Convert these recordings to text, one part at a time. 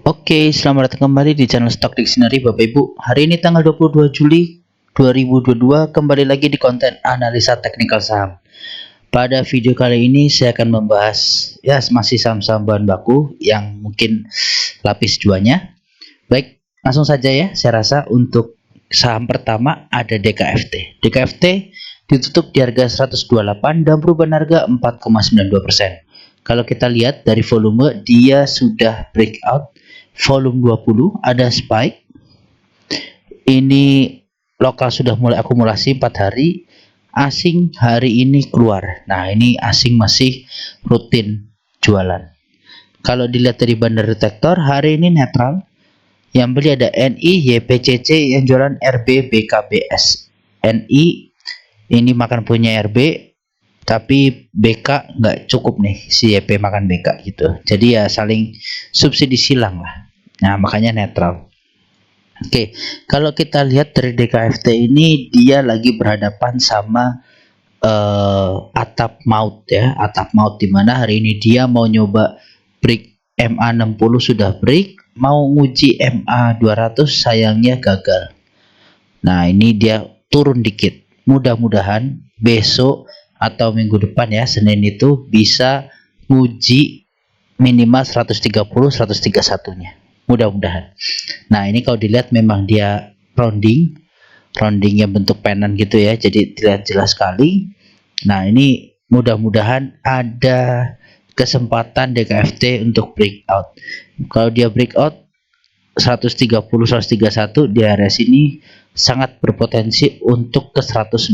Oke, selamat datang kembali di channel Stock Dictionary Bapak Ibu. Hari ini tanggal 22 Juli 2022, kembali lagi di konten analisa teknikal saham. Pada video kali ini saya akan membahas masih saham-saham bahan baku yang mungkin lapis duanya. Baik, langsung saja ya. Saya rasa untuk saham pertama ada DKFT. DKFT ditutup di harga 128 dan perubahan harga 4,92%. Kalau kita lihat dari volume, dia sudah breakout volume 20, ada spike. Ini lokal sudah mulai akumulasi 4 hari, asing hari ini keluar. Nah, ini asing masih rutin jualan. Kalau dilihat dari bandar detektor, hari ini netral. Yang beli ada NI, YPCC, yang jualan RB, BKBS. NI ini makan punya RB, tapi BK nggak cukup nih, si YP makan BK gitu. Jadi ya saling subsidi silang lah. Nah, makanya netral. Oke, kalau kita lihat dari DKFT ini, dia lagi berhadapan sama atap maut ya, atap maut, dimana hari ini dia mau nyoba break MA60 sudah break, mau nguji MA200 sayangnya gagal. Nah, ini dia turun dikit. Mudah-mudahan besok atau minggu depan ya, Senin itu bisa nguji minimal 130-131 nya. Mudah-mudahan. Nah, ini kalau dilihat memang dia roundingnya bentuk pennant gitu ya, jadi dilihat jelas sekali. Nah, ini mudah-mudahan ada kesempatan DKFT untuk breakout. Kalau dia breakout 130-131 di area sini sangat berpotensi untuk ke 160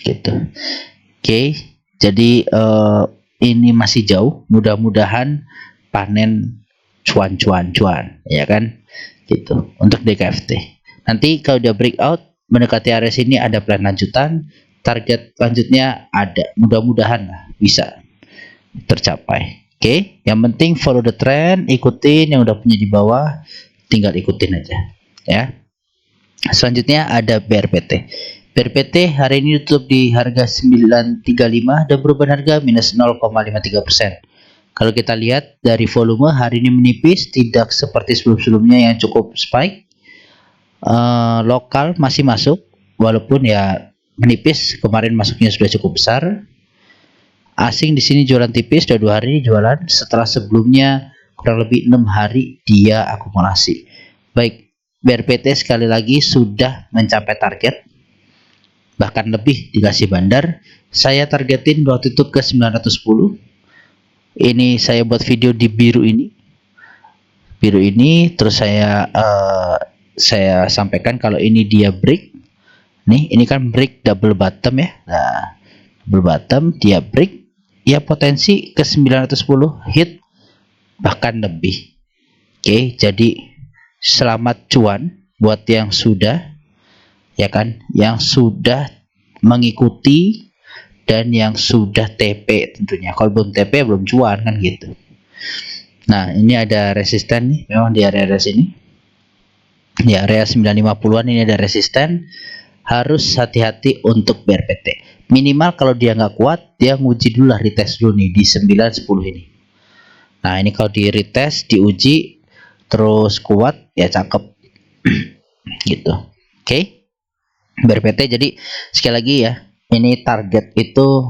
gitu. Oke, jadi ini masih jauh. Mudah-mudahan panen cuan ya kan, gitu untuk DKFT. Nanti kalau dia breakout mendekati area sini, ada plan lanjutan, target lanjutnya ada, mudah-mudahan bisa tercapai. Oke, yang penting follow the trend, ikutin yang udah punya di bawah, tinggal ikutin aja ya. Selanjutnya ada BRPT. BRPT hari ini tutup di harga 935 dan perubahan harga minus 0,53%. Kalau kita lihat dari volume, hari ini menipis, tidak seperti sebelum-sebelumnya yang cukup spike. Lokal masih masuk, walaupun ya menipis, kemarin masuknya sudah cukup besar. Asing di sini jualan tipis, sudah 2 hari jualan, setelah sebelumnya kurang lebih 6 hari dia akumulasi. Baik, BRPT sekali lagi sudah mencapai target, bahkan lebih dikasih bandar. Saya targetin waktu itu ke 910. Ini saya buat video di biru ini, terus saya sampaikan kalau ini dia break nih, ini kan break double bottom ya. Nah, double bottom dia break ya, potensi ke 910 hit bahkan lebih. Oke, jadi selamat cuan buat yang sudah ya kan, yang sudah mengikuti dan yang sudah TP tentunya. Kalau belum TP belum cuan kan gitu. Nah, ini ada resisten nih, memang di area sini. Di area 950-an ini ada resisten. Harus hati-hati untuk BRPT. Minimal kalau dia nggak kuat, dia nguji dulu lah, retest dulu nih di 910 ini. Nah, ini kalau di retest, diuji terus kuat ya cakep. Gitu. Oke. BRPT, jadi sekali lagi ya, ini target itu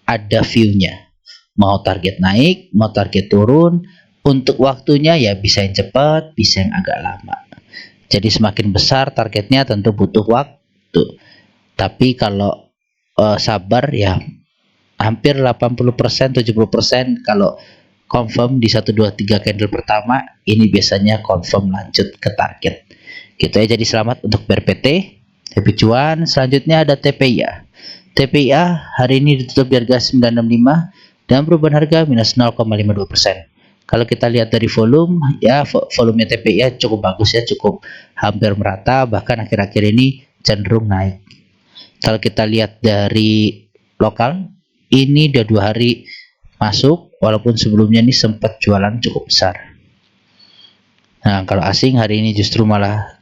ada view-nya. Mau target naik, mau target turun. Untuk waktunya ya bisa yang cepat, bisa yang agak lama. Jadi semakin besar targetnya tentu butuh waktu. Tapi kalau sabar ya hampir 80%, 70% kalau confirm di 1 2 3 candle pertama, ini biasanya confirm lanjut ke target. Gitu ya. Jadi selamat untuk BRPT. Happy cuan. Selanjutnya ada TPIA. TPIA hari ini ditutup di harga 965 dan perubahan harga minus 0,52%. Kalau kita lihat dari volume ya, volume TPIA cukup bagus ya, cukup hampir merata, bahkan akhir-akhir ini cenderung naik. Kalau kita lihat dari lokal, ini udah 2 hari masuk, walaupun sebelumnya ini sempat jualan cukup besar. Nah, kalau asing hari ini justru malah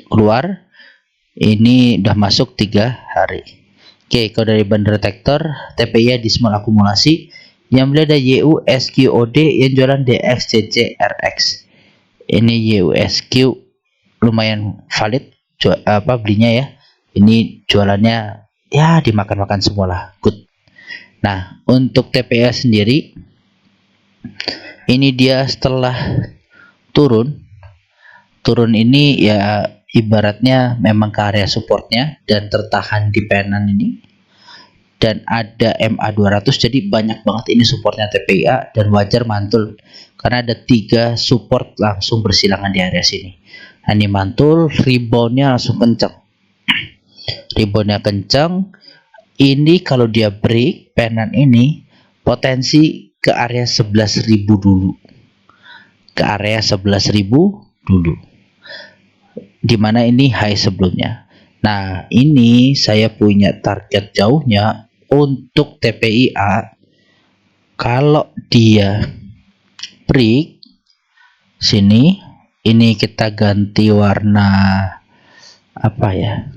keluar. Ini udah masuk 3 hari. Oke, kalau dari bandar detektor, TPIA di small akumulasi, Yang beli ada YUSQOD yang jualan DXCCRX. Ini YUSQ lumayan valid belinya ya. Ini jualannya ya dimakan-makan semua lah, good. Nah, untuk TPA sendiri ini dia setelah turun ini ya ibaratnya memang ke area supportnya dan tertahan di penan ini, dan ada MA 200, jadi banyak banget ini supportnya TPA dan wajar mantul karena ada 3 support langsung bersilangan di area sini. Nah, ini mantul, reboundnya langsung kencang, ini kalau dia break penan ini potensi ke area 11.000 dulu, dimana ini high sebelumnya. Nah, ini saya punya target jauhnya untuk TPIA. Kalau dia break sini, ini kita ganti warna apa ya,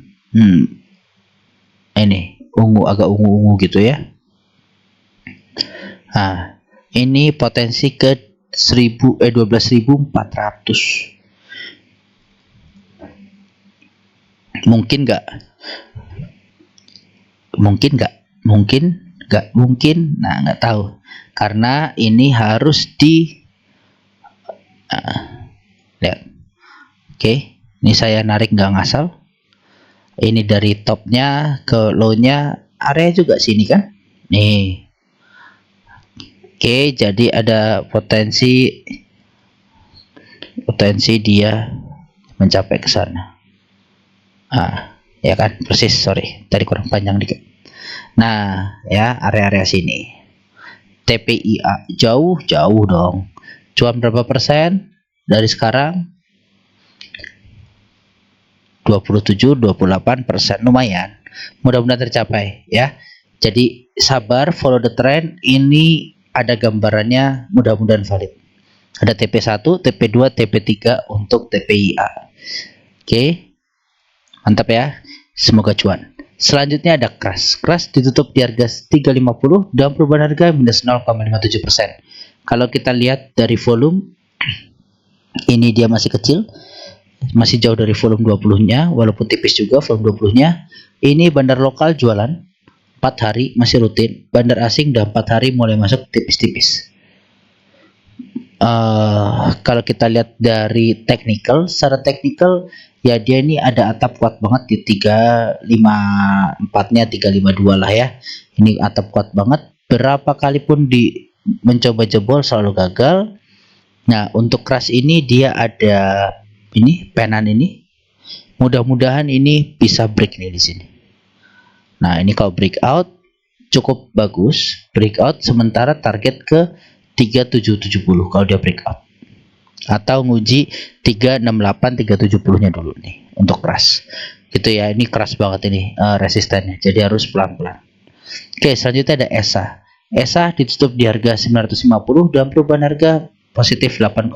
ini ungu, agak ungu-ungu gitu ya. Nah, ini potensi ke 12.400. Mungkin nah nggak tahu, karena ini harus di lihat. Oke, ini saya narik nggak ngasal, ini dari topnya ke low-nya area juga sini kan nih. Oke, jadi ada potensi dia mencapai ke sana. Ya kan, persis, sorry tadi kurang panjang dikit. Nah, ya area-area sini TPIA jauh dong. Cuan berapa persen dari sekarang? 27-28%, lumayan. Mudah-mudahan tercapai ya. Jadi sabar, follow the trend. Ini ada gambarannya, mudah-mudahan valid. Ada TP1, TP2, TP3 untuk TPIA. Oke. Mantap ya. Semoga cuan. Selanjutnya ada crash. Crash ditutup di harga 350 dan perubahan harga minus 0,57%. Kalau kita lihat dari volume, ini dia masih kecil, masih jauh dari volume 20-nya, walaupun tipis juga volume 20-nya. Ini bandar lokal jualan 4 hari masih rutin, bandar asing udah 4 hari mulai masuk tipis-tipis. Kalau kita lihat dari technical, secara technical ya dia ini ada atap kuat banget di 354-nya 352 lah ya. Ini atap kuat banget, berapa kali pun mencoba jebol selalu gagal. Nah, untuk crash ini dia ada ini penan ini, mudah-mudahan ini bisa break nih di sini. Nah, ini kalau breakout cukup bagus, breakout sementara target ke 3770 kalau dia breakout, atau nguji 368 370-nya dulu nih untuk crash gitu ya. Ini keras banget ini resistennya, jadi harus pelan-pelan. Oke, selanjutnya ada ESA ditutup di harga 950 dan perubahan harga positif 8,57%.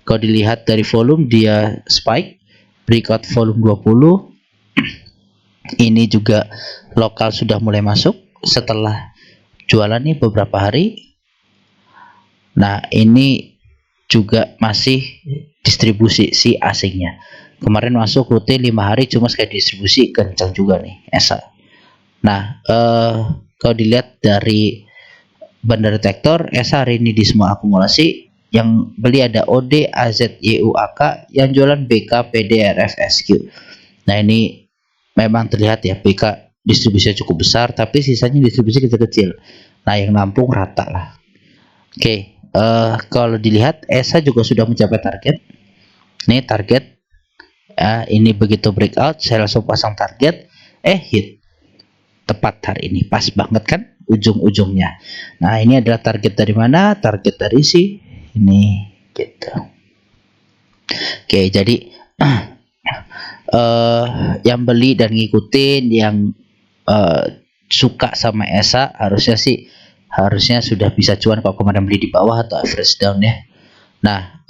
Kalau dilihat dari volume dia spike, breakout volume 20. Ini juga lokal sudah mulai masuk setelah jualan nih beberapa hari. Nah, ini juga masih distribusi si asingnya. Kemarin masuk rutin 5 hari, cuma sekali distribusi kencang juga nih ESA. Nah, kalau dilihat dari bandar detektor, ESA hari ini di semua akumulasi. Yang beli ada OD, AZ, YUAK, yang jualan BK, PD, RF, SQ. Nah, ini memang terlihat ya BK distribusinya cukup besar, tapi sisanya distribusi kecil-kecil. Nah, yang nampung rata lah. Oke, kalau dilihat ESA juga sudah mencapai target. Ini target. Ini begitu breakout, saya langsung pasang target. Hit. Tepat hari ini, pas banget kan ujung-ujungnya. Nah, ini adalah target dari mana? Target dari si ini gitu. Oke, jadi yang beli dan ngikutin, yang suka sama ESA harusnya sudah bisa cuan kalau kemarin beli di bawah atau average down ya. Nah,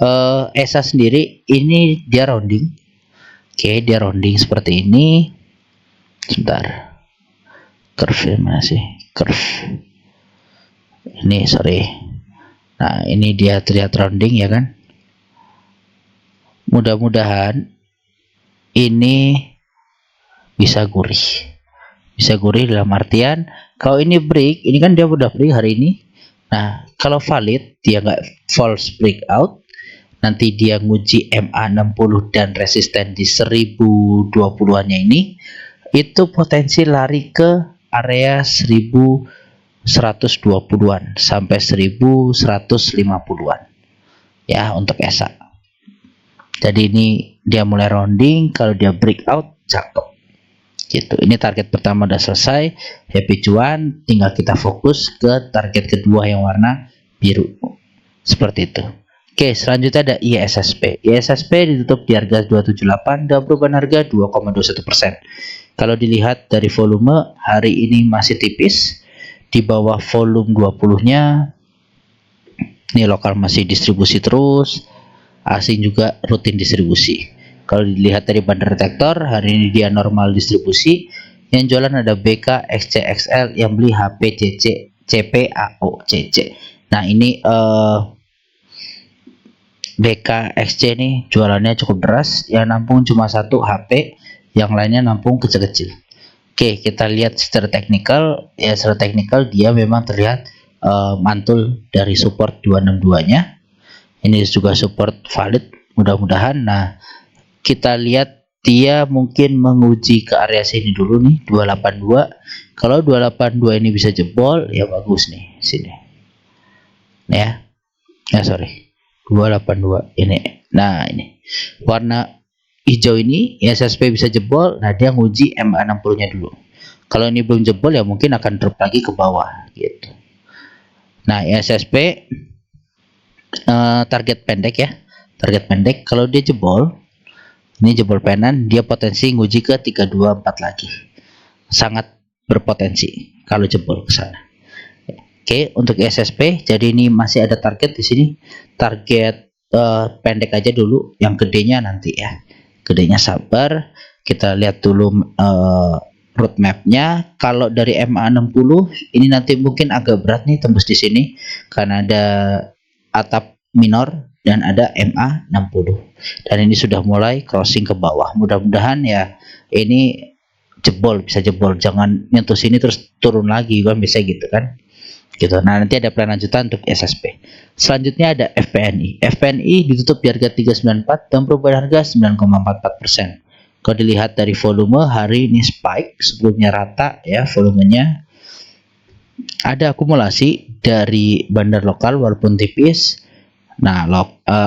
ESA sendiri ini dia rounding. Oke, dia rounding seperti ini. Sebentar, curve mana sih? Curve Ini sorry. Nah, ini dia terlihat rounding ya kan. Mudah-mudahan ini bisa gurih. Bisa gurih dalam artian kalau ini break, ini kan dia udah break hari ini. Nah, kalau valid dia nggak false breakout, nanti dia nguji MA60 dan resisten di 1020-annya ini, itu potensi lari ke area 1120-an sampai 1150-an ya untuk ESA. Jadi ini dia mulai rounding, kalau dia breakout cakep gitu. Ini target pertama udah selesai, happy cuan, tinggal kita fokus ke target kedua yang warna biru seperti itu. Oke, selanjutnya ada ISSP. ISSP ditutup di harga 278 dan perubahan harga 2,21%. Kalau dilihat dari volume hari ini masih tipis, di bawah volume 20-nya. Ini lokal masih distribusi terus, asing juga rutin distribusi. Kalau dilihat dari bandar detektor, hari ini dia normal distribusi. Yang jualan ada BK, XCXL, yang beli HP, CC, CP, AO, CC. Nah, ini BK, XC nih jualannya cukup deras. Yang nampung cuma satu HP, yang lainnya nampung kecil-kecil. Oke, kita lihat secara teknikal. Ya, secara teknikal dia memang terlihat mantul dari support 262-nya. Ini juga support valid, mudah-mudahan. Nah, kita lihat dia mungkin menguji ke area sini dulu nih, 282. Kalau 282 ini bisa jebol, ya bagus nih sini. Ya. Ya, sorry. 282 ini. Nah, ini. Warna hijau ini ISSP bisa jebol. Nah, dia nguji MA60-nya dulu. Kalau ini belum jebol ya mungkin akan drop lagi ke bawah gitu. Nah, ISSP target pendek ya. Target pendek kalau dia jebol, ini jebol penan, dia potensi nguji ke 324 lagi. Sangat berpotensi kalau jebol ke sana. Oke, untuk ISSP jadi ini masih ada target di sini. Target pendek aja dulu, yang gedenya nanti ya. Gedenya sabar. Kita lihat dulu roadmapnya. Kalau dari MA60 ini nanti mungkin agak berat nih tembus di sini karena ada atap minor dan ada MA60, dan ini sudah mulai crossing ke bawah. Mudah-mudahan ya ini jebol, bisa jebol, jangan nyentuh sini terus turun lagi kan, bisa gitu kan gitu. Nah, nanti ada plan lanjutan untuk SSP. Selanjutnya ada FPNI. FPNI ditutup di harga 394 dan perubahan harga 9,44%. Kalau dilihat dari volume hari ini spike, sebelumnya rata ya volumenya. Ada akumulasi dari bandar lokal walaupun tipis. Nah,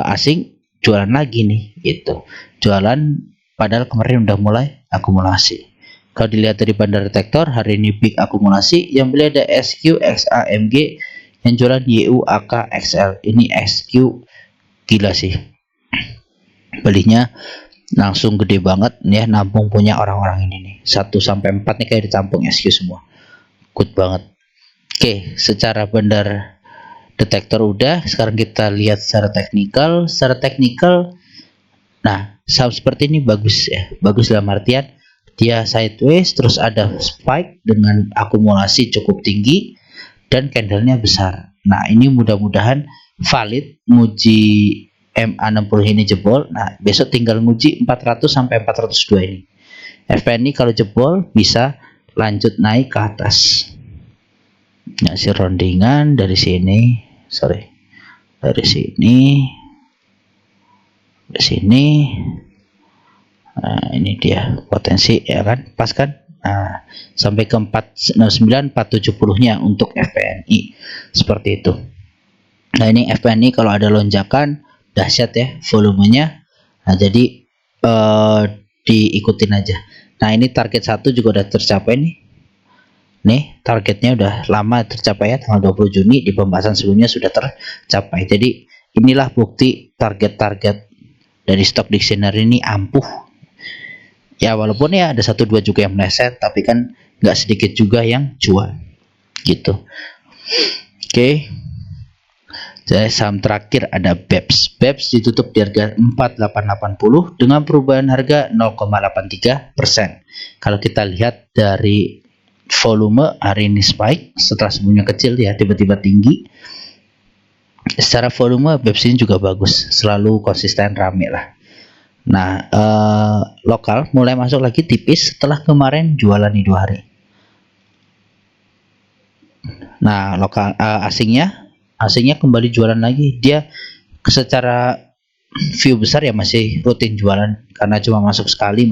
asing jualan lagi nih gitu. Jualan padahal kemarin udah mulai akumulasi. Kalau dilihat dari bandar detektor hari ini big akumulasi, yang beli ada SQ, XAMG, yang jualan YU, AK, XL. Ini SQ gila sih. Belinya langsung gede banget ya, nampung punya orang-orang ini nih. 1 sampai 4 nih kayak ditampung SQ semua. Good banget. Oke, secara bandar detektor udah, sekarang kita lihat secara teknikal. Secara teknikal, nah saham seperti ini bagus ya, bagus dalam artian dia sideways, terus ada spike dengan akumulasi cukup tinggi dan candlenya besar. Nah, ini mudah-mudahan valid nguji MA60 ini jebol. Nah, besok tinggal nguji 400 sampai 402 ini. FPNI kalau jebol bisa lanjut naik ke atas. Ngasih roundingan dari sini, sorry, dari sini ke sini. Nah, ini dia potensi ya kan, pas kan. Nah, sampai ke 469 470-nya untuk FPNI seperti itu. Nah, ini FPNI kalau ada lonjakan dahsyat ya volumenya. Nah, jadi diikutin aja. Nah, ini target 1 juga udah tercapai nih. Nih, targetnya udah lama tercapai ya, tanggal 20 Juni di pembahasan sebelumnya sudah tercapai. Jadi, inilah bukti target-target dari stock dictionary ini ampuh. Ya, walaupun ya ada 1-2 juga yang meleset, tapi kan nggak sedikit juga yang cuan. Gitu. Oke. Jadi saham terakhir ada BEPS. BEPS ditutup di harga 4880 dengan perubahan harga 0,83%. Kalau kita lihat dari volume hari ini spike, setelah sebelumnya kecil ya tiba-tiba tinggi. Secara volume BEPS ini juga bagus, selalu konsisten rame lah. Nah, lokal mulai masuk lagi tipis setelah kemarin jualan di 2 hari. Nah, lokal asingnya kembali jualan lagi. Dia secara view besar ya masih rutin jualan karena cuma masuk sekali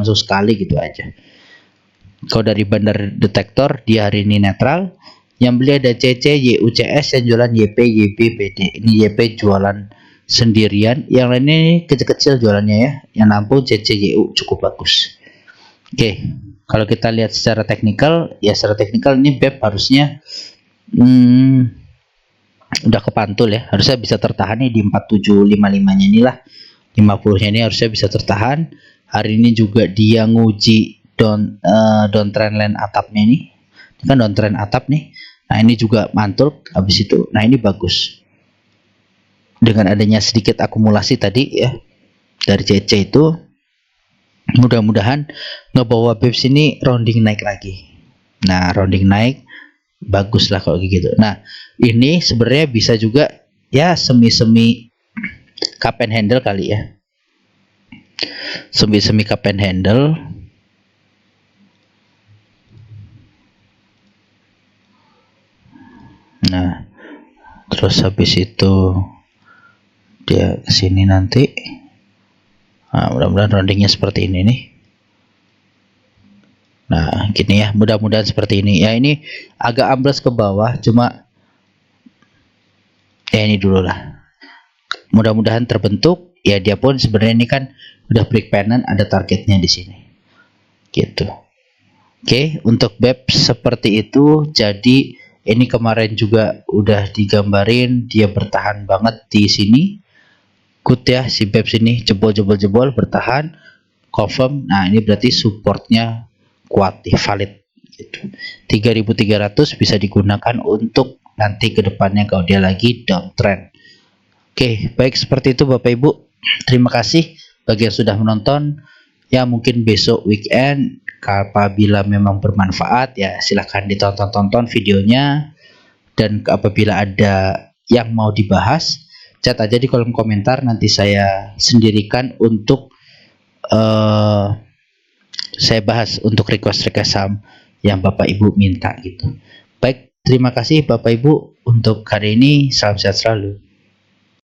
gitu aja. Kalau dari bandar detektor dia hari ini netral. Yang beli ada CC, YUCS, yang jualan YP, YB, PD. Ini YP jualan sendirian, yang lainnya ini kecil-kecil jualannya ya. Yang nampung CC, YU cukup bagus. Oke, kalau kita lihat secara teknikal, ya secara teknikal ini BEP harusnya udah kepantul ya, harusnya bisa tertahan nih di 4755 nya inilah, 50 nya ini harusnya bisa tertahan. Hari ini juga dia nguji downtrend line atapnya ini kan downtrend atap nih. Nah ini juga mantul habis itu. Nah ini bagus dengan adanya sedikit akumulasi tadi ya dari CC itu, mudah-mudahan ngebawa BEPS ini rounding naik lagi. Nah rounding naik bagus lah kalau gitu. Nah ini sebenarnya bisa juga ya semi cup and handle kali ya, semi cup and handle. Nah terus habis itu dia kesini nanti. Nah mudah-mudahan roundingnya seperti ini nih. Nah gini ya, mudah-mudahan seperti ini ya. Ini agak ambles ke bawah, cuma ya ini dulu lah, mudah-mudahan terbentuk ya. Dia pun sebenarnya ini kan udah break pennant, ada targetnya di sini gitu. Oke, untuk BEPS seperti itu. Jadi ini kemarin juga udah digambarin dia bertahan banget di sini, good ya si BEPS ini, jebol bertahan confirm. Nah ini berarti supportnya kuat, valid gitu. 3.300 bisa digunakan untuk nanti kedepannya kalau dia lagi downtrend. Oke, baik seperti itu Bapak Ibu. Terima kasih bagi yang sudah menonton. Ya mungkin besok weekend apabila memang bermanfaat ya silahkan ditonton videonya. Dan apabila ada yang mau dibahas, chat aja di kolom komentar, nanti saya sendirikan untuk saya bahas untuk request saham yang Bapak Ibu minta gitu. Baik, terima kasih Bapak Ibu untuk hari ini. Salam sehat selalu.